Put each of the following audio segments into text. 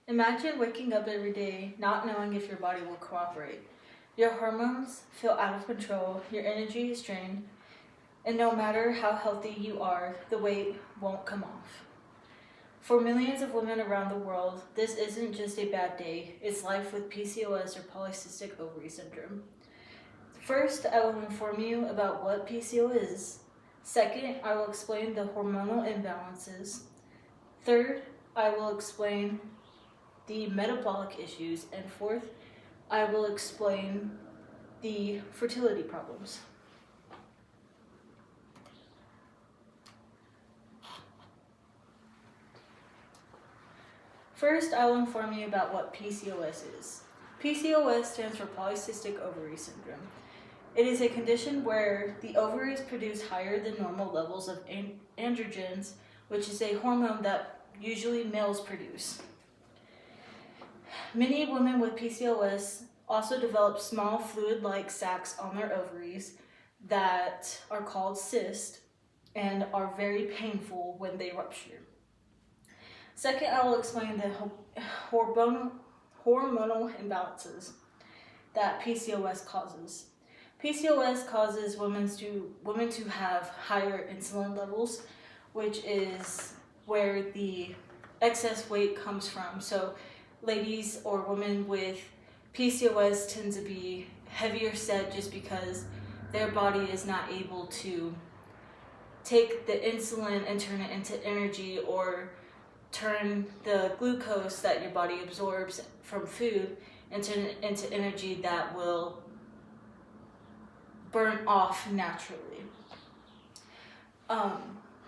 Imagine waking up every day not knowing if your body will cooperate. Your hormones feel out of control, your energy is drained, and no matter how healthy you are, the weight won't come off. For millions of women around the world, this isn't just a bad day, it's life with PCOS or polycystic ovary syndrome. First, I will inform you about what PCOS is. Second, I will explain the hormonal imbalances. Third, I will explain the metabolic issues. And fourth, I will explain the fertility problems. First, I will inform you about what PCOS is. PCOS stands for polycystic ovary syndrome. It is a condition where the ovaries produce higher than normal levels of androgens, which is a hormone that usually males produce. Many women with PCOS also develop small fluid-like sacs on their ovaries that are called cysts and are very painful when they rupture. Second, I will explain the hormonal imbalances that PCOS causes. PCOS causes women to have higher insulin levels, which is where the excess weight comes from. So ladies or women with PCOS tend to be heavier set just because their body is not able to take the insulin and turn it into energy, or turn the glucose that your body absorbs from food and turn it into energy that will burn off naturally.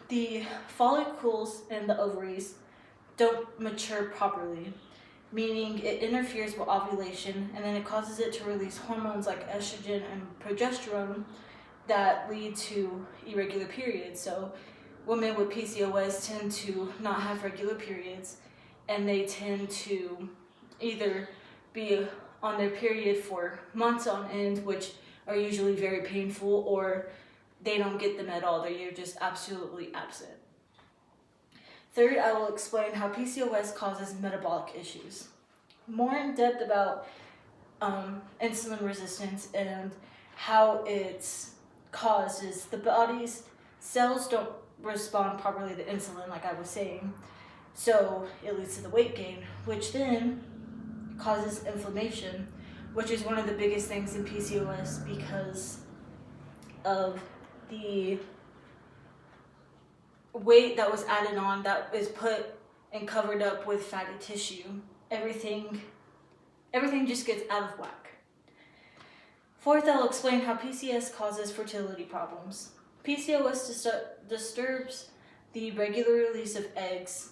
The follicles in the ovaries don't mature properly, meaning it interferes with ovulation, and then it causes it to release hormones like estrogen and progesterone that lead to irregular periods. So women with PCOS tend to not have regular periods, and they tend to either be on their period for months on end, which are usually very painful, or they don't get them at all. They're just absolutely absent. Third, I will explain how PCOS causes metabolic issues. More in depth about insulin resistance and how it's caused is the body's cells don't respond properly to insulin, like I was saying. So it leads to the weight gain, which then causes inflammation, which is one of the biggest things in PCOS because of the weight that was added on that is put and covered up with fatty tissue. Everything just gets out of whack. Fourth, I'll explain how PCOS causes fertility problems. PCOS disturbs the regular release of eggs,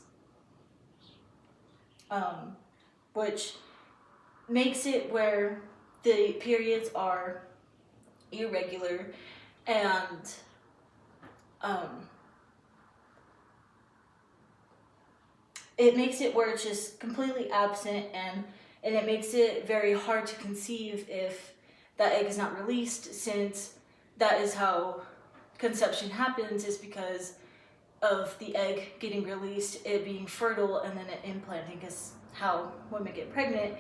which makes it where the periods are irregular, and it makes it where it's just completely absent, and it makes it very hard to conceive if that egg is not released, since that is how conception happens, is because of the egg getting released, it being fertile, and then it implanting, because how women get pregnant.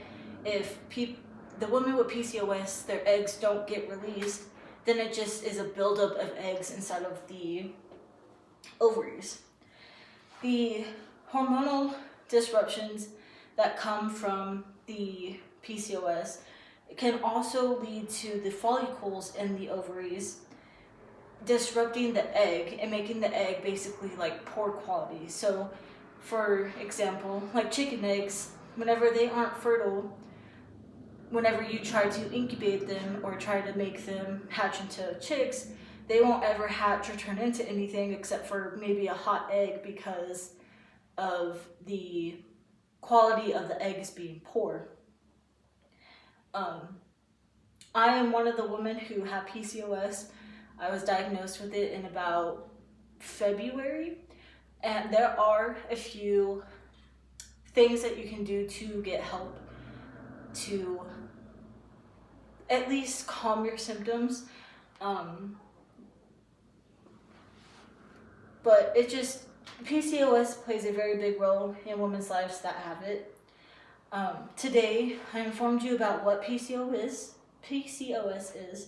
If the women with PCOS, their eggs don't get released, then it just is a buildup of eggs inside of the ovaries. The hormonal disruptions that come from the PCOS can also lead to the follicles in the ovaries disrupting the egg and making the egg basically like poor quality. So for example, like chicken eggs, whenever they aren't fertile, whenever you try to incubate them or try to make them hatch into chicks, they won't ever hatch or turn into anything except for maybe a hot egg, because of the quality of the eggs being poor. I am one of the women who have PCOS. I was diagnosed with it in about February, and there are a few things that you can do to get help to at least calm your symptoms. But PCOS plays a very big role in women's lives that have it. Today, I informed you about what PCOS is,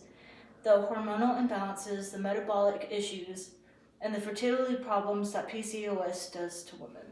the hormonal imbalances, the metabolic issues, and the fertility problems that PCOS does to women.